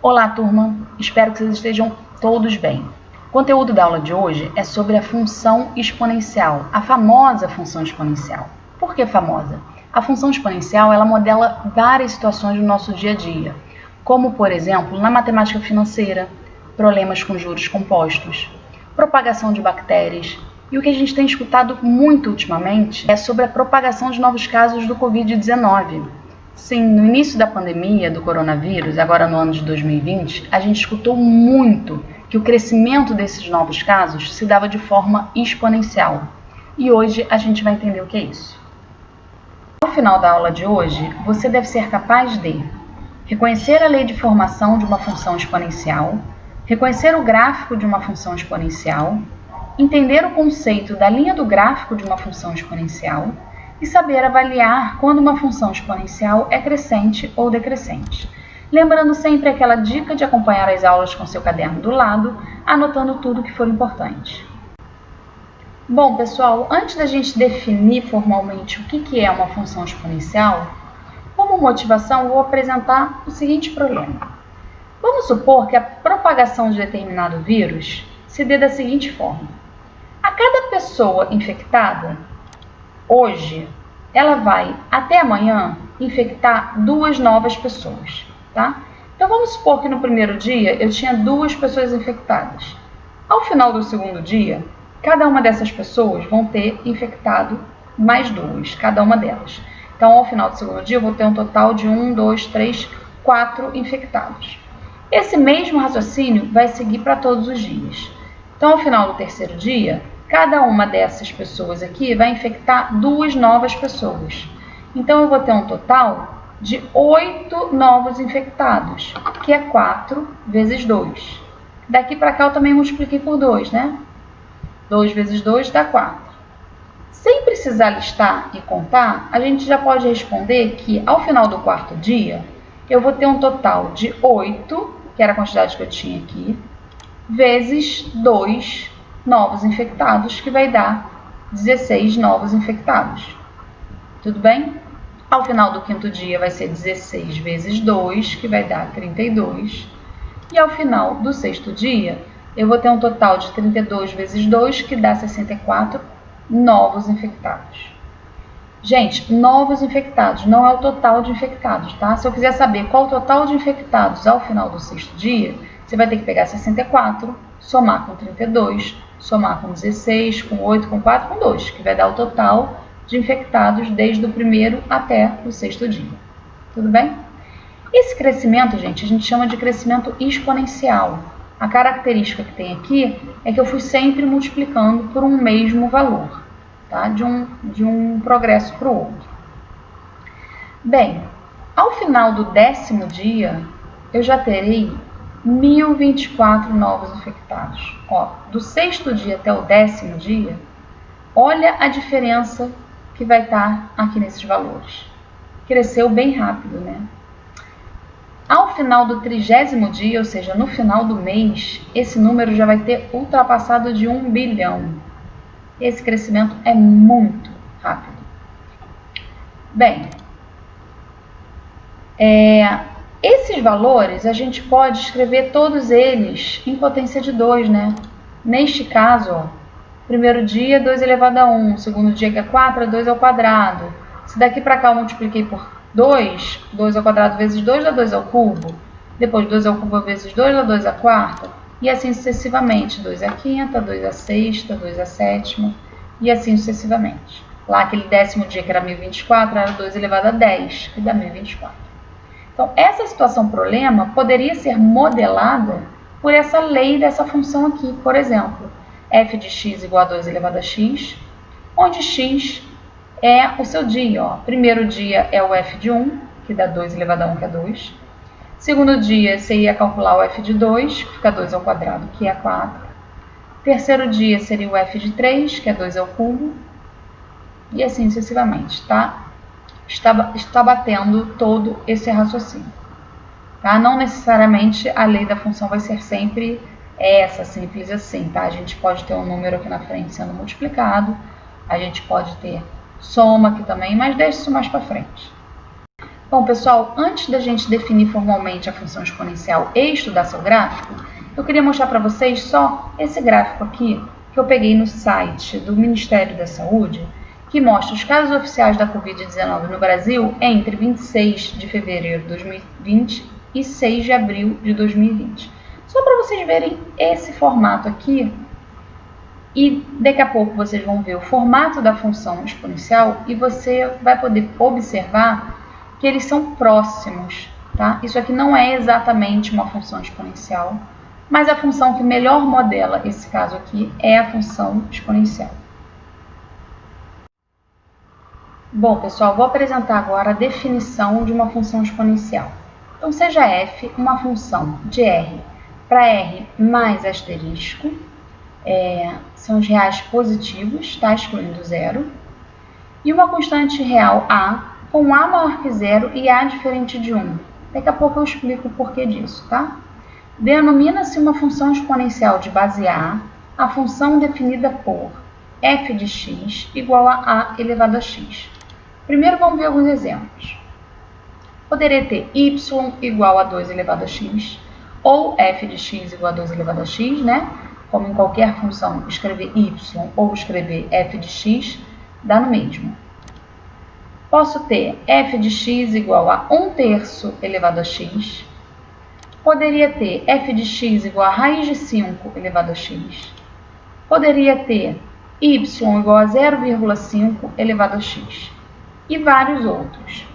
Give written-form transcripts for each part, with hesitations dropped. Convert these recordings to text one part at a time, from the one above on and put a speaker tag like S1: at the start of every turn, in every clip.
S1: Olá, turma! Espero que vocês estejam todos bem. O conteúdo da aula de hoje é sobre a função exponencial, a famosa função exponencial. Por que famosa? A função exponencial ela modela várias situações do nosso dia a dia, como, por exemplo, na matemática financeira, problemas com juros compostos, propagação de bactérias, e o que a gente tem escutado muito ultimamente é sobre a propagação de novos casos do Covid-19. Sim, no início da pandemia do coronavírus, agora no ano de 2020, a gente escutou muito que o crescimento desses novos casos se dava de forma exponencial. E hoje a gente vai entender o que é isso. Ao final da aula de hoje, você deve ser capaz de reconhecer a lei de formação de uma função exponencial, reconhecer o gráfico de uma função exponencial, entender o conceito da linha do gráfico de uma função exponencial e saber avaliar quando uma função exponencial é crescente ou decrescente. Lembrando sempre aquela dica de acompanhar as aulas com seu caderno do lado, anotando tudo que for importante. Bom, pessoal, antes da gente definir formalmente o que é uma função exponencial, como motivação, vou apresentar o seguinte problema. Vamos supor que a propagação de determinado vírus se dê da seguinte forma. A cada pessoa infectada, hoje, ela vai, até amanhã, infectar 2 novas pessoas, tá? Então, vamos supor que no primeiro dia eu tinha 2 pessoas infectadas. Ao final do segundo dia, cada uma dessas pessoas vão ter infectado mais 2, cada uma delas. Então, ao final do segundo dia, eu vou ter um total de 1, 2, 3, 4 infectados. Esse mesmo raciocínio vai seguir para todos os dias. Então, ao final do terceiro dia, cada uma dessas pessoas aqui vai infectar 2 novas pessoas. Então, eu vou ter um total de 8 novos infectados, que é 4 vezes 2. Daqui para cá eu também multipliquei por 2, né? 2 vezes 2 dá 4. Sem precisar listar e contar, a gente já pode responder que, ao final do quarto dia, eu vou ter um total de 8, que era a quantidade que eu tinha aqui, vezes 2 novos infectados, que vai dar 16 novos infectados. Tudo bem? Ao final do quinto dia vai ser 16 vezes 2, que vai dar 32. E ao final do sexto dia, eu vou ter um total de 32 vezes 2, que dá 64 novos infectados. Gente, novos infectados não é o total de infectados, tá? Se eu quiser saber qual o total de infectados ao final do sexto dia, você vai ter que pegar 64, somar com 32, somar com 16, com 8, com 4, com 2, que vai dar o total de infectados desde o primeiro até o sexto dia. Tudo bem? Esse crescimento, gente, a gente chama de crescimento exponencial. A característica que tem aqui é que eu fui sempre multiplicando por um mesmo valor, tá? De um progresso para o outro. Bem, ao final do 10º dia, eu já terei 1.024 novos infectados. Ó, do sexto dia até o 10º dia, olha a diferença que vai estar aqui nesses valores. Cresceu bem rápido, né? Ao final do 30º dia, ou seja, no final do mês, esse número já vai ter ultrapassado de 1 bilhão. Esse crescimento é muito rápido. Bem, esses valores, a gente pode escrever todos eles em potência de 2, né? Neste caso, ó, primeiro dia, 2 elevado a 1. Segundo dia, que é 4, é 2 ao quadrado. Se daqui para cá eu multipliquei por 2, 2 ao quadrado vezes 2 dá 2 ao cubo. Depois 2 ao cubo vezes 2 dá 2 à quarta. E assim sucessivamente. 2 à quinta, 2 à sexta, 2 à sétima. E assim sucessivamente. Lá aquele 10º dia, que era 1024, era 2 elevado a 10, que dá 1024. Então, essa situação problema poderia ser modelada por essa lei dessa função aqui. Por exemplo, f de x igual a 2 elevado a x, onde x é o seu dia. Ó. Primeiro dia é o f de 1, que dá 2 elevado a 1, que é 2. Segundo dia, você ia calcular o f de 2, que fica 2 ao quadrado, que é 4. Terceiro dia seria o f de 3, que é 2 ao cubo. E assim sucessivamente, tá? Está batendo todo esse raciocínio. Tá? Não necessariamente a lei da função vai ser sempre essa, simples assim, tá? A gente pode ter um número aqui na frente sendo multiplicado, a gente pode ter soma aqui também, mas deixa isso mais para frente. Bom, pessoal, antes da gente definir formalmente a função exponencial e estudar seu gráfico, eu queria mostrar para vocês só esse gráfico aqui, que eu peguei no site do Ministério da Saúde, que mostra os casos oficiais da Covid-19 no Brasil entre 26 de fevereiro de 2020 e 6 de abril de 2020. Só para vocês verem esse formato aqui, e daqui a pouco vocês vão ver o formato da função exponencial e você vai poder observar que eles são próximos, tá? Isso aqui não é exatamente uma função exponencial, mas a função que melhor modela esse caso aqui é a função exponencial. Bom, pessoal, vou apresentar agora a definição de uma função exponencial. Então, seja f uma função de r para r mais asterisco, são os reais positivos, tá? Excluindo zero, e uma constante real a, com a maior que zero e a diferente de 1. Daqui a pouco eu explico o porquê disso, tá? Denomina-se uma função exponencial de base a função definida por f de x igual a elevado a x. Primeiro vamos ver alguns exemplos. Poderia ter y igual a 2 elevado a x, ou f de x igual a 2 elevado a x, né? Como em qualquer função, escrever y ou escrever f de x dá no mesmo. Posso ter f de x igual a 1/3 elevado a x. Poderia ter f de x igual a raiz de 5 elevado a x. Poderia ter y igual a 0,5 elevado a x. E vários outros.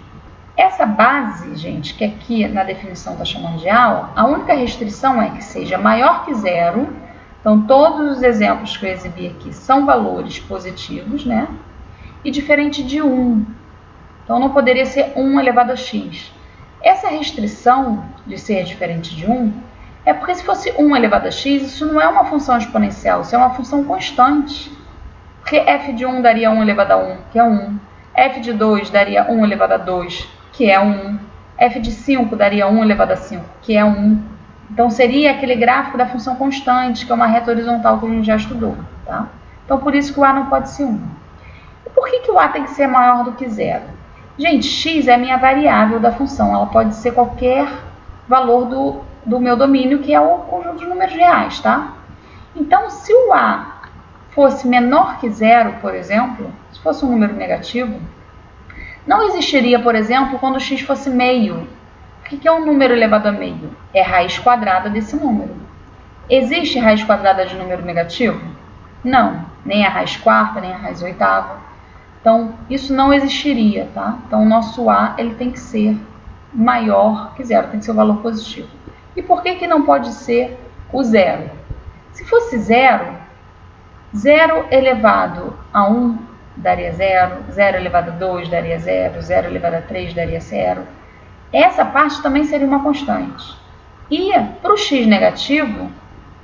S1: Essa base, gente, que aqui na definição está chamando de a única restrição é que seja maior que zero. Então, todos os exemplos que eu exibi aqui são valores positivos, né? E diferente de 1. Então, não poderia ser 1 elevado a x. Essa restrição de ser diferente de 1 é porque se fosse 1 elevado a x, isso não é uma função exponencial, isso é uma função constante. Porque f de 1 daria 1 elevado a 1, que é 1. F de 2 daria 1 elevado a 2, que é 1. F de 5 daria 1 elevado a 5, que é 1. Então, seria aquele gráfico da função constante, que é uma reta horizontal que a gente já estudou, tá? Então, por isso que o a não pode ser 1. E por que o a tem que ser maior do que zero? Gente, x é a minha variável da função. Ela pode ser qualquer valor do meu domínio, que é o conjunto de números reais, tá? Então, se o a fosse menor que zero, por exemplo, se fosse um número negativo, não existiria, por exemplo, quando x fosse meio. O que é um número elevado a meio? É raiz quadrada desse número. Existe raiz quadrada de número negativo? Não, nem a raiz quarta, nem a raiz oitava. Então, isso não existiria, tá? Então, o nosso a ele tem que ser maior que zero, tem que ser o valor positivo. E por que não pode ser o zero? Se fosse zero, 0 elevado a 1 daria 0, 0 elevado a 2 daria 0, 0 elevado a 3 daria 0. Essa parte também seria uma constante. E para o x negativo,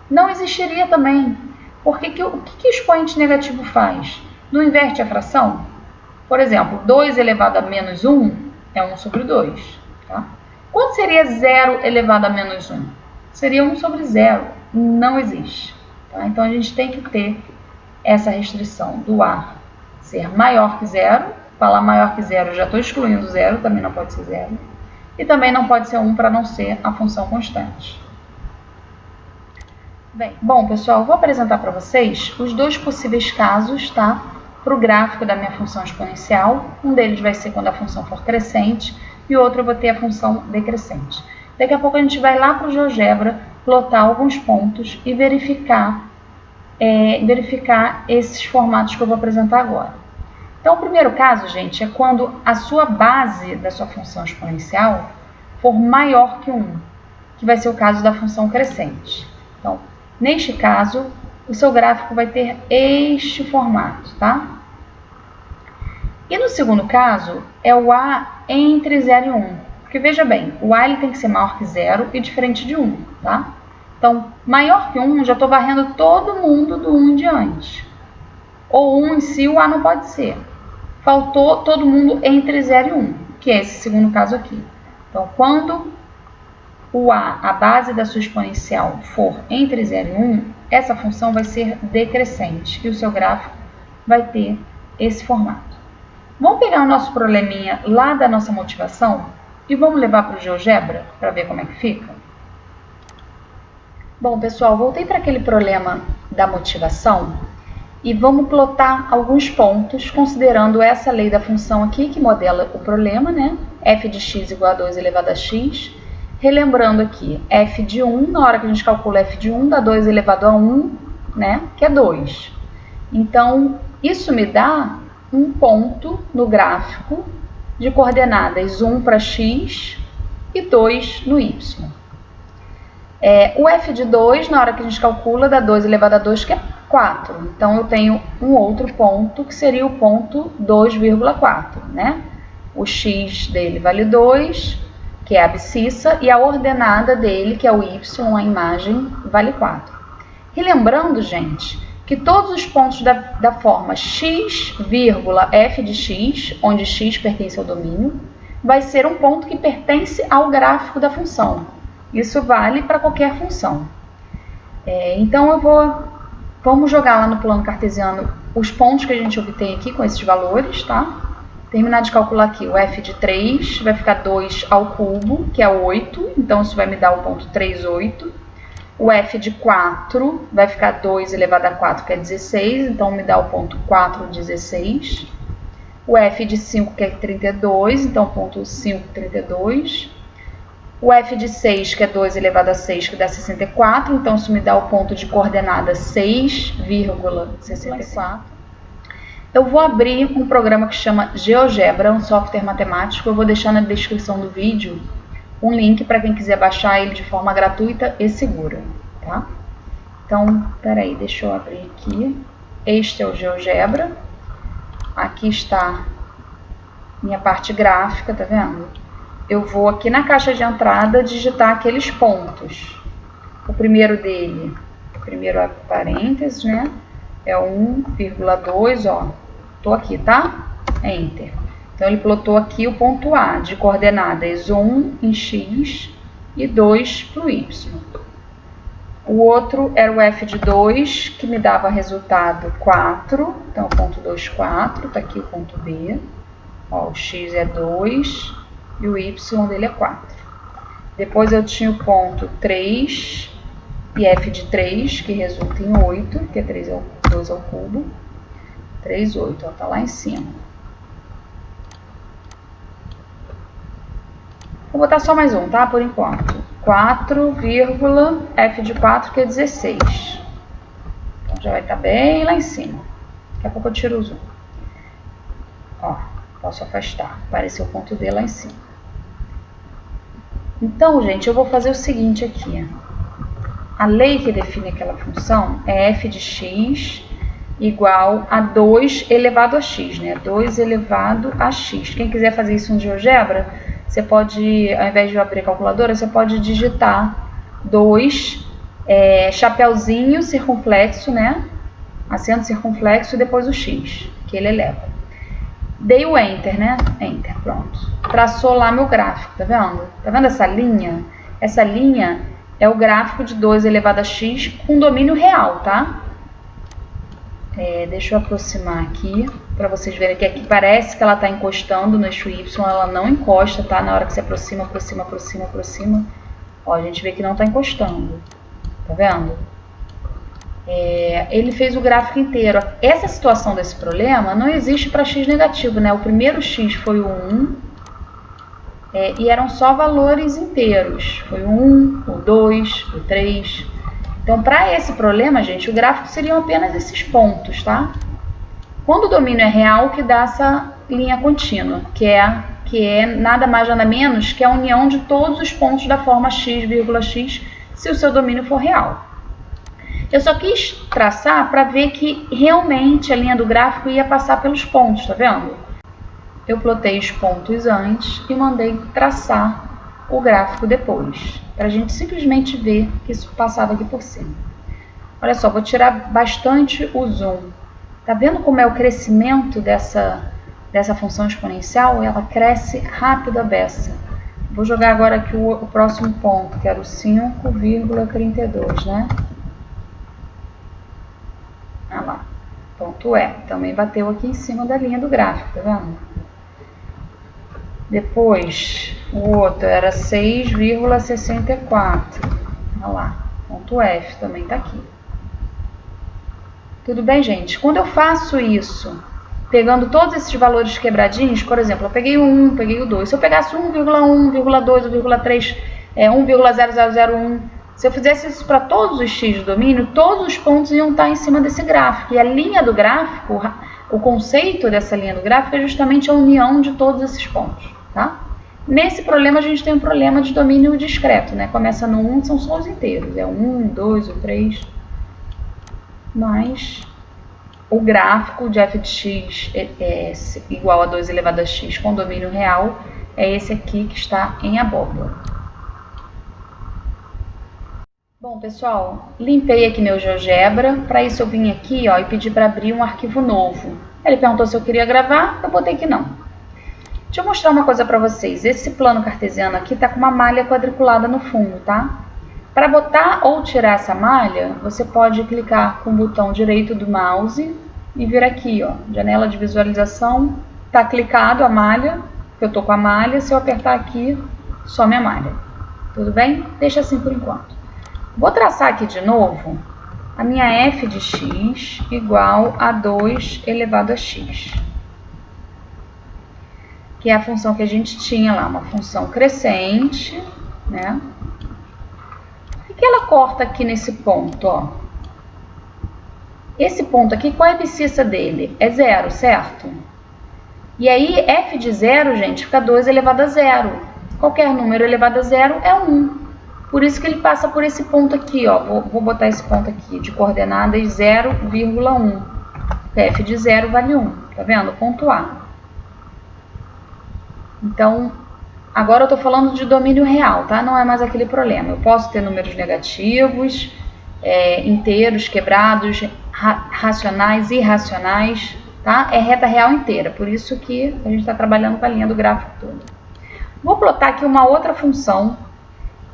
S1: não existiria também. Porque o que o expoente negativo faz? Não inverte a fração? Por exemplo, 2 elevado a menos 1 é 1 sobre 2. Tá? Quanto seria 0 elevado a menos 1? Seria 1 sobre 0. Não existe. Tá? Então, a gente tem que ter essa restrição do a ser maior que zero. Falar maior que zero, eu já estou excluindo zero, também não pode ser zero. E também não pode ser 1 para não ser a função constante. Bom, pessoal, eu vou apresentar para vocês os dois possíveis casos, tá? Para o gráfico da minha função exponencial. Um deles vai ser quando a função for crescente e o outro eu vou ter a função decrescente. Daqui a pouco a gente vai lá para o GeoGebra, plotar alguns pontos e verificar esses formatos que eu vou apresentar agora. Então, o primeiro caso, gente, é quando a sua base da sua função exponencial for maior que 1, que vai ser o caso da função crescente. Então, neste caso, o seu gráfico vai ter este formato, tá? E no segundo caso, é o a entre 0 e 1. Porque, veja bem, o a ele tem que ser maior que 0 e diferente de 1, tá? Então, maior que 1, já estou varrendo todo mundo do 1 em diante. Ou 1 em si, o a não pode ser. Faltou todo mundo entre 0 e 1, que é esse segundo caso aqui. Então, quando a base da sua exponencial for entre 0 e 1, essa função vai ser decrescente e o seu gráfico vai ter esse formato. Vamos pegar o nosso probleminha lá da nossa motivação? e vamos levar para o GeoGebra para ver como é que fica? Bom, pessoal, voltei para aquele problema da motivação e vamos plotar alguns pontos considerando essa lei da função aqui que modela o problema, né? F de x igual a 2 elevado a x. Relembrando aqui, f de 1, na hora que a gente calcula f de 1, dá 2 elevado a 1, né? Que é 2. Então, isso me dá um ponto no gráfico de coordenadas 1 para x e 2 no y. O f de 2, na hora que a gente calcula, dá 2 elevado a 2, que é 4. Então, eu tenho um outro ponto, que seria o ponto 2,4, né? O x dele vale 2, que é a abscissa, e a ordenada dele, que é o y, a imagem, vale 4. Relembrando, gente, que todos os pontos da forma x, f de x, onde x pertence ao domínio, vai ser um ponto que pertence ao gráfico da função. Isso vale para qualquer função. Então, vamos jogar lá no plano cartesiano os pontos que a gente obtém aqui com esses valores, tá? Terminar de calcular aqui, o f de 3 vai ficar 2 ao cubo, que é 8, então isso vai me dar o ponto 3,8. O f de 4 vai ficar 2 elevado a 4, que é 16, então me dá o ponto 4,16. O f de 5, que é 32, então ponto 5,32. O f de 6, que é 2 elevado a 6, que dá 64, então isso me dá o ponto de coordenada 6,64. Eu vou abrir um programa que chama GeoGebra, um software matemático. Eu vou deixar na descrição do vídeo um link para quem quiser baixar ele de forma gratuita e segura, tá? Então, peraí, deixa eu abrir aqui. Este é o GeoGebra. Aqui está minha parte gráfica, tá vendo? Eu vou aqui na caixa de entrada digitar aqueles pontos. O primeiro dele, primeiro é parênteses, né? É 1,2, ó. Tô aqui, tá? Enter. Então, ele plotou aqui o ponto A, de coordenadas 1 em x e 2 para o y. O outro era o f de 2, que me dava resultado 4. Então, ponto 2, 4. Tá aqui o ponto B. Ó, o x é 2 e o y dele é 4. Depois, eu tinha o ponto 3 e f de 3, que resulta em 8, que é 2 ao cubo. 3, 8, ó, tá lá em cima. Vou botar só mais um, tá? Por enquanto. 4, f de 4, que é 16. Então, já vai estar bem lá em cima. Daqui a pouco eu tiro o zoom. Ó, posso afastar. Apareceu o ponto D lá em cima. Então, gente, eu vou fazer o seguinte aqui. A lei que define aquela função é f de x igual a 2 elevado a x, né? 2 elevado a x. Quem quiser fazer isso no GeoGebra, você pode, ao invés de abrir a calculadora, você pode digitar 2, chapeuzinho circunflexo, né? Acento circunflexo e depois o x, que ele eleva. Dei o Enter, né? Enter, pronto. Traçou lá meu gráfico, tá vendo? Tá vendo essa linha? Essa linha é o gráfico de 2 elevado a x com domínio real, tá? Deixa eu aproximar aqui, para vocês verem que aqui parece que ela está encostando no eixo Y, ela não encosta, tá? Na hora que você aproxima, ó, a gente vê que não está encostando, tá vendo? Ele fez o gráfico inteiro. Essa situação desse problema não existe para x negativo, né? O primeiro x foi o 1, e eram só valores inteiros. Foi o 1, o 2, o 3. Então, para esse problema, gente, o gráfico seriam apenas esses pontos, tá? Quando o domínio é real, que dá essa linha contínua, que é nada mais nada menos que a união de todos os pontos da forma x, se o seu domínio for real. Eu só quis traçar para ver que realmente a linha do gráfico ia passar pelos pontos, tá vendo? Eu plotei os pontos antes e mandei traçar o gráfico depois, para a gente simplesmente ver que isso passava aqui por cima. Olha só, vou tirar bastante o zoom. Tá vendo como é o crescimento dessa função exponencial? Ela cresce rápido a beça. Vou jogar agora aqui o próximo ponto, que era o 5,32, né? Olha lá, ponto E. Também bateu aqui em cima da linha do gráfico, tá vendo? Depois, o outro era 6,64. Olha lá, ponto F também está aqui. Tudo bem, gente? Quando eu faço isso, pegando todos esses valores quebradinhos, por exemplo, eu peguei o 1, peguei o 2. Se eu pegasse 1,1, 1,2, 1,3, 1,0001, se eu fizesse isso para todos os x do domínio, todos os pontos iam estar em cima desse gráfico. E a linha do gráfico, o conceito dessa linha do gráfico é justamente a união de todos esses pontos, tá? Nesse problema, a gente tem um problema de domínio discreto, né? Começa no 1, são só os inteiros. É o 1, o 2, o 3. Mas o gráfico de f de x é igual a 2 elevado a x com domínio real é esse aqui que está em abóbora. Bom, pessoal, limpei aqui meu GeoGebra. Para isso eu vim aqui, ó, e pedi para abrir um arquivo novo. Ele perguntou se eu queria gravar, eu botei que não. Deixa eu mostrar uma coisa para vocês. Esse plano cartesiano aqui está com uma malha quadriculada no fundo, tá? Para botar ou tirar essa malha, você pode clicar com o botão direito do mouse e vir aqui, ó, janela de visualização. Está clicado a malha, eu estou com a malha. Se eu apertar aqui, some a malha. Tudo bem? Deixa assim por enquanto. Vou traçar aqui de novo a minha f de x igual a 2 elevado a x. Que é a função que a gente tinha lá, uma função crescente, né? O que ela corta aqui nesse ponto, ó? Esse ponto aqui, qual é a abscissa dele? É 0, certo? E aí, f de 0, gente, fica 2 elevado a 0. Qualquer número elevado a 0 é 1. Por isso que ele passa por esse ponto aqui, ó. Vou botar esse ponto aqui de coordenadas 0,1. f de 0 vale 1. Tá vendo? Ponto A. Então, agora eu estou falando de domínio real, tá? Não é mais aquele problema. Eu posso ter números negativos, inteiros, quebrados, racionais, irracionais, tá? É reta real inteira, por isso que a gente está trabalhando com a linha do gráfico todo. Vou plotar aqui uma outra função.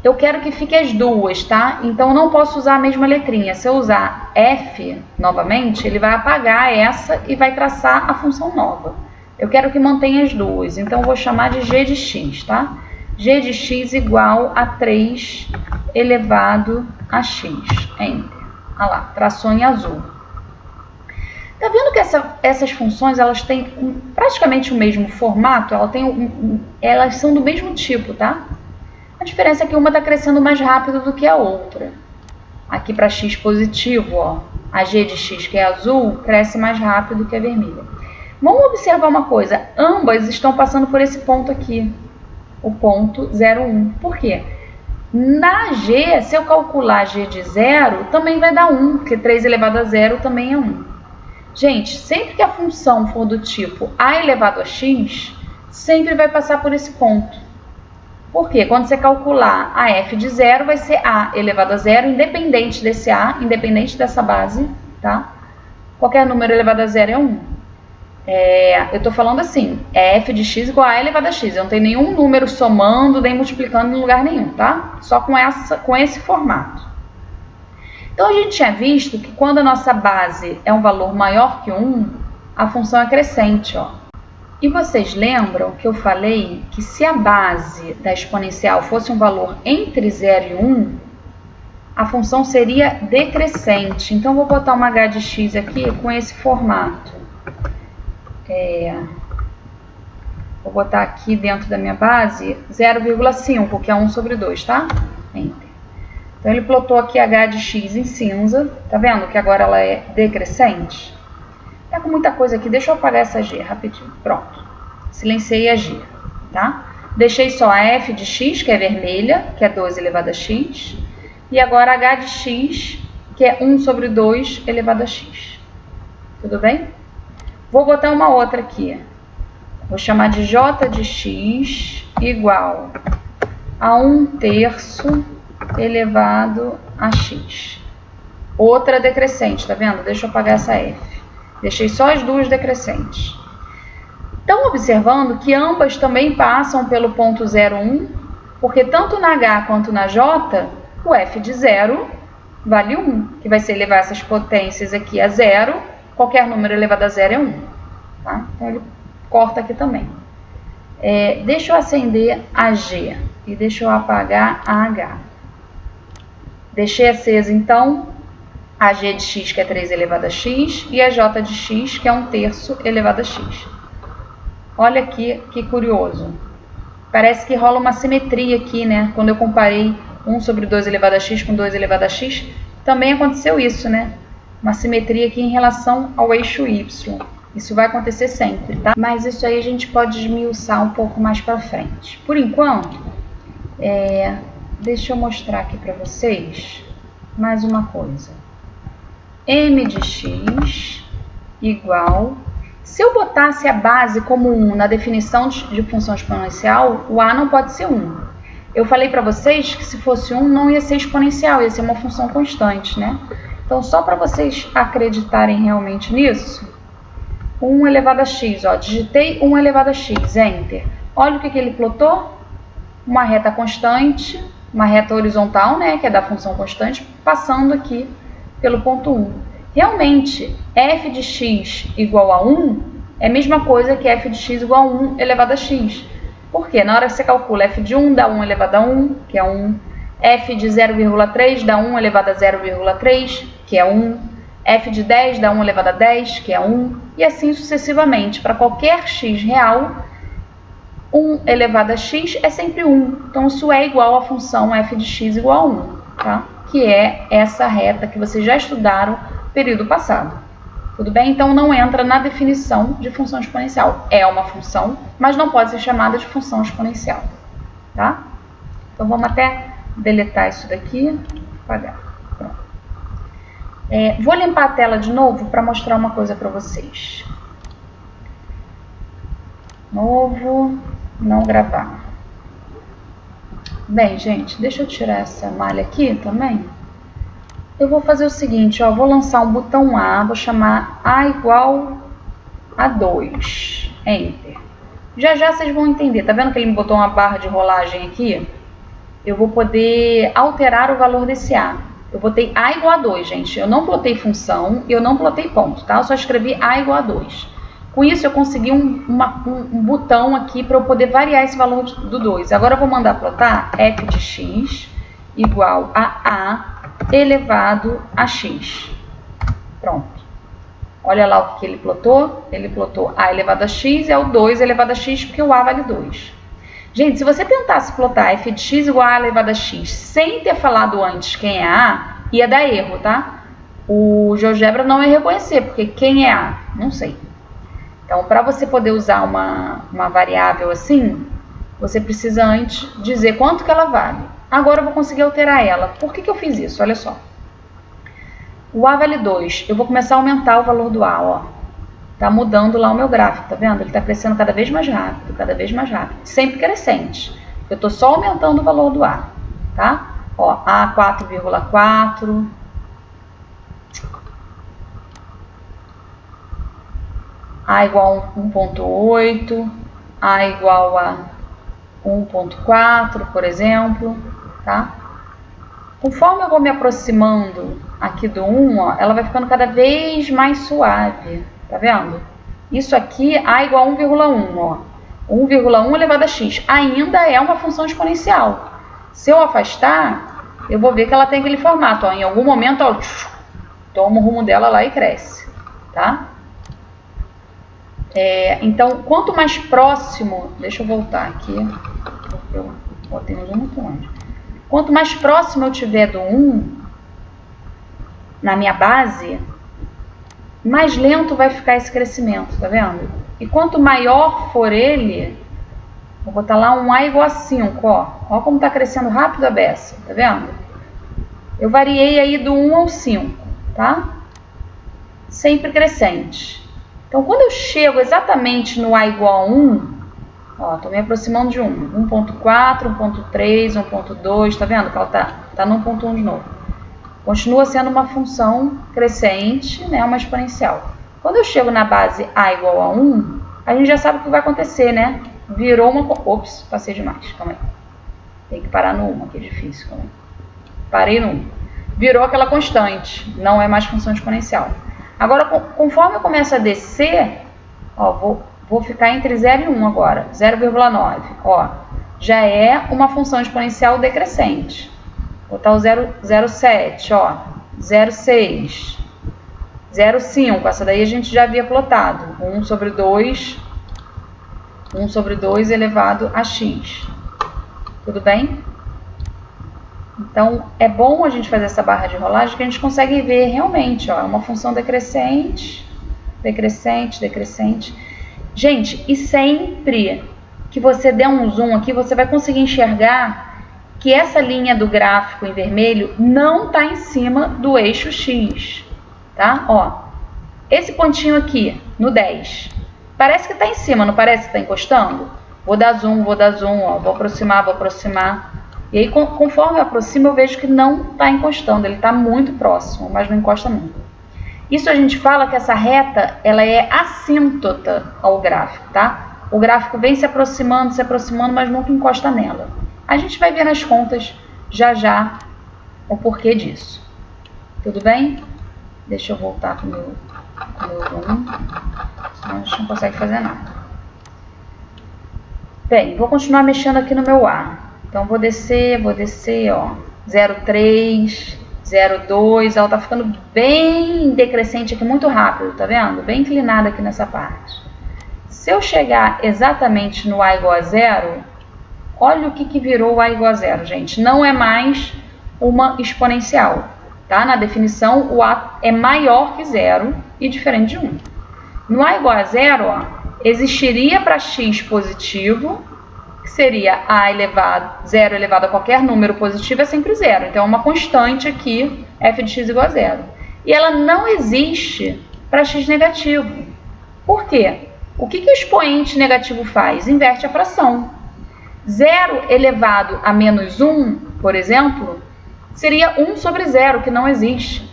S1: Eu quero que fique as duas, tá? Então, eu não posso usar a mesma letrinha. Se eu usar f novamente, ele vai apagar essa e vai traçar a função nova. Eu quero que mantenha as duas, então eu vou chamar de g de x, tá? g de x igual a 3 elevado a x. Enter. Olha lá, traçou em azul. Tá vendo que essas funções, elas têm praticamente o mesmo formato? Elas são do mesmo tipo, tá? A diferença é que uma está crescendo mais rápido do que a outra. Aqui para x positivo, ó, a g de x, que é azul, cresce mais rápido que a vermelha. Vamos observar uma coisa, ambas estão passando por esse ponto aqui, o ponto 0,1. Por quê? Na g, se eu calcular g de 0, também vai dar 1, porque 3 elevado a 0 também é 1. Gente, sempre que a função for do tipo a elevado a x, sempre vai passar por esse ponto. Por quê? Quando você calcular a f de 0, vai ser a elevado a 0, independente desse a, independente dessa base, tá? Qualquer número elevado a 0 é 1. Eu estou falando assim, é f de x igual a elevado a x. Eu não tenho nenhum número somando nem multiplicando em lugar nenhum, tá? Só com esse formato. Então, a gente tinha visto que quando a nossa base é um valor maior que 1, a função é crescente, ó. E vocês lembram que eu falei que se a base da exponencial fosse um valor entre 0 e 1, a função seria decrescente. Então, vou botar uma h de x aqui com esse formato. Vou botar aqui dentro da minha base 0,5, que é 1 sobre 2, tá? Enter. Então, ele plotou aqui h de x em cinza. Tá vendo que agora ela é decrescente? Tá com muita coisa aqui. Deixa eu apagar essa g rapidinho. Pronto. Silenciei a g, tá? Deixei só a f de x, que é vermelha, que é 2 elevado a x. E agora h de x, que é 1 sobre 2 elevado a x. Tudo bem? Vou botar uma outra aqui. Vou chamar de j de x igual a 1/3 elevado a x. Outra decrescente, tá vendo? Deixa eu apagar essa f. Deixei só as duas decrescentes. Estão observando que ambas também passam pelo ponto 0,1, porque tanto na h quanto na j, o f de 0 vale 1, que vai ser elevar essas potências aqui a 0. Qualquer número elevado a 0 é 1. Tá? Então, ele corta aqui também. Deixa eu acender a G e deixa eu apagar a H. Deixei acesa, então, a G de x, que é 3 elevado a x, e a J de x, que é 1/3 elevado a x. Olha aqui que curioso. Parece que rola uma simetria aqui, né? Quando eu comparei 1 sobre 2 elevado a x com 2 elevado a x, também aconteceu isso, né? Uma simetria aqui em relação ao eixo y. Isso vai acontecer sempre, tá? Mas isso aí a gente pode esmiuçar um pouco mais para frente. Por enquanto, deixa eu mostrar aqui para vocês mais uma coisa. M de x igual... Se eu botasse a base como 1 na definição de função exponencial, o a não pode ser 1. Eu falei para vocês que se fosse 1 não ia ser exponencial, ia ser uma função constante, né? Então, só para vocês acreditarem realmente nisso, 1 elevado a x, ó, digitei 1 elevado a x, Enter. Olha o que ele plotou. Uma reta constante, uma reta horizontal, né, que é da função constante, passando aqui pelo ponto 1. Realmente, f de x igual a 1 é a mesma coisa que f de x igual a 1 elevado a x. Por quê? Na hora que você calcula f de 1 dá 1 elevado a 1, que é 1. F de 0,3 dá 1 elevado a 0,3, que é 1. F de 10 dá 1 elevado a 10, que é 1. E assim sucessivamente. Para qualquer x real, 1 elevado a x é sempre 1. Então, isso é igual à função f de x igual a 1, tá? Que é essa reta que vocês já estudaram no período passado. Tudo bem? Então, não entra na definição de função exponencial. É uma função, mas não pode ser chamada de função exponencial, tá? Então, vamos até deletar isso daqui. Apagar. Pronto. Vou limpar a tela de novo para mostrar uma coisa para vocês. Novo, não gravar. Bem, gente, deixa eu tirar essa malha aqui também. Eu vou fazer o seguinte, ó, vou lançar um botão A, vou chamar A igual a 2, Enter. Já já vocês vão entender, tá vendo que ele me botou uma barra de rolagem aqui? Eu vou poder alterar o valor desse A. Eu botei A igual a 2, gente, eu não plotei função e eu não plotei ponto, tá? Eu só escrevi A igual a 2. Com isso eu consegui um botão aqui para eu poder variar esse valor do 2. Agora eu vou mandar plotar f de x igual a elevado a x. Pronto. Olha lá o que ele plotou. Ele plotou a elevado a x é o 2 elevado a x, porque o a vale 2. Gente, se você tentasse plotar f de x igual a elevado a x sem ter falado antes quem é a, ia dar erro, tá? O GeoGebra não ia reconhecer, porque quem é a? Não sei. Então, para você poder usar uma variável assim, você precisa antes dizer quanto que ela vale. Agora eu vou conseguir alterar ela. Por que eu fiz isso? Olha só. O A vale 2. Eu vou começar a aumentar o valor do A, ó. Tá mudando lá o meu gráfico, tá vendo? Ele tá crescendo cada vez mais rápido, cada vez mais rápido. Sempre crescente. Eu tô só aumentando o valor do A, tá? Ó, A 4,4. A igual a 1,8, A igual a 1,4, por exemplo, tá? Conforme eu vou me aproximando aqui do 1, ó, ela vai ficando cada vez mais suave, tá vendo? Isso aqui, A igual a 1,1, ó. 1,1 elevado a x, ainda é uma função exponencial. Se eu afastar, eu vou ver que ela tem aquele formato, ó. Em algum momento, ó, toma o rumo dela lá e cresce, tá? Então, quanto mais próximo... Deixa eu voltar aqui, porque eu botei no zoom muito longe. Quanto mais próximo eu tiver do 1, na minha base, mais lento vai ficar esse crescimento, tá vendo? E quanto maior for ele, vou botar lá um A igual a 5, ó. Ó como tá crescendo rápido a beça, tá vendo? Eu variei aí do 1 ao 5, tá? Sempre crescente. Então, quando eu chego exatamente no A igual a 1, ó, tô me aproximando de 1. 1,4, 1,3, 1,2, tá vendo que ela tá no 1,1 de novo. Continua sendo uma função crescente, né, uma exponencial. Quando eu chego na base A igual a 1, a gente já sabe o que vai acontecer, né? Virou uma... Ops, passei demais, calma aí. Tem que parar no 1, aqui é difícil, calma aí. Parei no 1. Virou aquela constante, não é mais função exponencial. Agora, conforme eu começo a descer, ó, vou vou ficar entre 0 e 1 agora, 0,9. Ó, já é uma função exponencial decrescente. Vou botar o 0,07, ó, 0,6, 0,5. Essa daí a gente já havia plotado. 1 sobre 2 elevado a x. Tudo bem? Então, é bom a gente fazer essa barra de rolagem que a gente consegue ver realmente, ó, uma função decrescente, decrescente, decrescente. Gente, e sempre que você der um zoom aqui, você vai conseguir enxergar que essa linha do gráfico em vermelho não está em cima do eixo X, tá? Ó, esse pontinho aqui, no 10, parece que está em cima, não parece que está encostando? Vou dar zoom, ó, vou aproximar. E aí, conforme eu aproximo, eu vejo que não está encostando, ele está muito próximo, mas não encosta nunca. Isso a gente fala que essa reta, ela é assíntota ao gráfico, tá? O gráfico vem se aproximando, mas nunca encosta nela. A gente vai ver nas contas já o porquê disso. Tudo bem? Deixa eu voltar com o meu zoom, senão a gente não consegue fazer nada. Bem, vou continuar mexendo aqui no meu A. Então, vou descer, ó, 0,3, 0,2, ela tá ficando bem decrescente aqui, muito rápido, tá vendo? Bem inclinada aqui nessa parte. Se eu chegar exatamente no A igual a 0, olha o que virou o A igual a 0, gente. Não é mais uma exponencial, tá? Na definição, o A é maior que 0 e diferente de 1. No A igual a 0, ó, existiria para x positivo, que seria a elevado, 0 elevado a qualquer número positivo é sempre 0. Então, é uma constante aqui, f de x igual a 0. E ela não existe para x negativo. Por quê? O que o expoente negativo faz? Inverte a fração. 0 elevado a menos 1, por exemplo, seria 1 sobre 0, que não existe.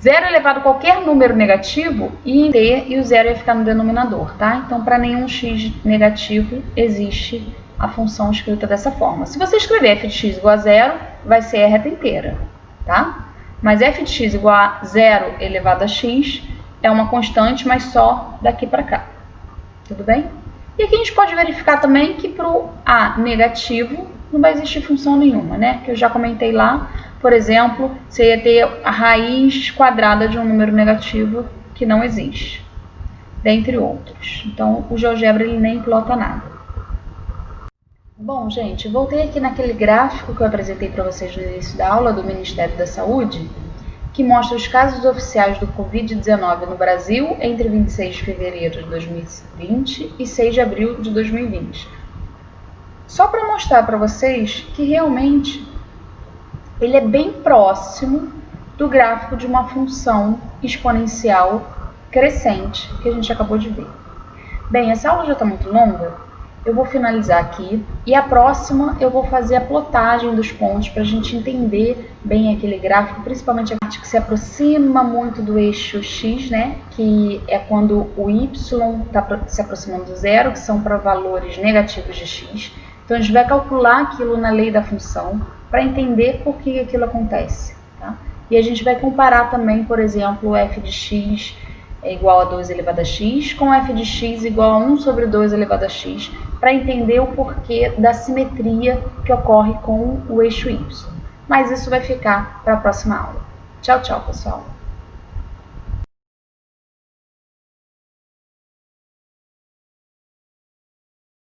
S1: 0 elevado a qualquer número negativo ia em t e o 0 ia ficar no denominador, tá? Então, para nenhum x negativo existe a função escrita dessa forma. Se você escrever f de x igual a 0, vai ser a reta inteira, tá? Mas f de x igual a 0 elevado a x é uma constante, mas só daqui para cá. Tudo bem? E aqui a gente pode verificar também que para o a negativo não vai existir função nenhuma, né? Que eu já comentei lá. Por exemplo, você ia ter a raiz quadrada de um número negativo que não existe, dentre outros. Então, o GeoGebra ele nem plota nada. Bom, gente, voltei aqui naquele gráfico que eu apresentei para vocês no início da aula do Ministério da Saúde, que mostra os casos oficiais do Covid-19 no Brasil entre 26 de fevereiro de 2020 e 6 de abril de 2020. Só para mostrar para vocês que realmente ele é bem próximo do gráfico de uma função exponencial crescente que a gente acabou de ver. Bem, essa aula já está muito longa, eu vou finalizar aqui e a próxima eu vou fazer a plotagem dos pontos para a gente entender bem aquele gráfico, principalmente a parte que se aproxima muito do eixo X, né? Que é quando o Y está se aproximando do zero, que são para valores negativos de X. Então, a gente vai calcular aquilo na lei da função para entender por que aquilo acontece, tá? E a gente vai comparar também, por exemplo, f de x é igual a 2 elevado a x com f de x igual a 1 sobre 2 elevado a x, para entender o porquê da simetria que ocorre com o eixo y. Mas isso vai ficar para a próxima aula. Tchau, tchau, pessoal!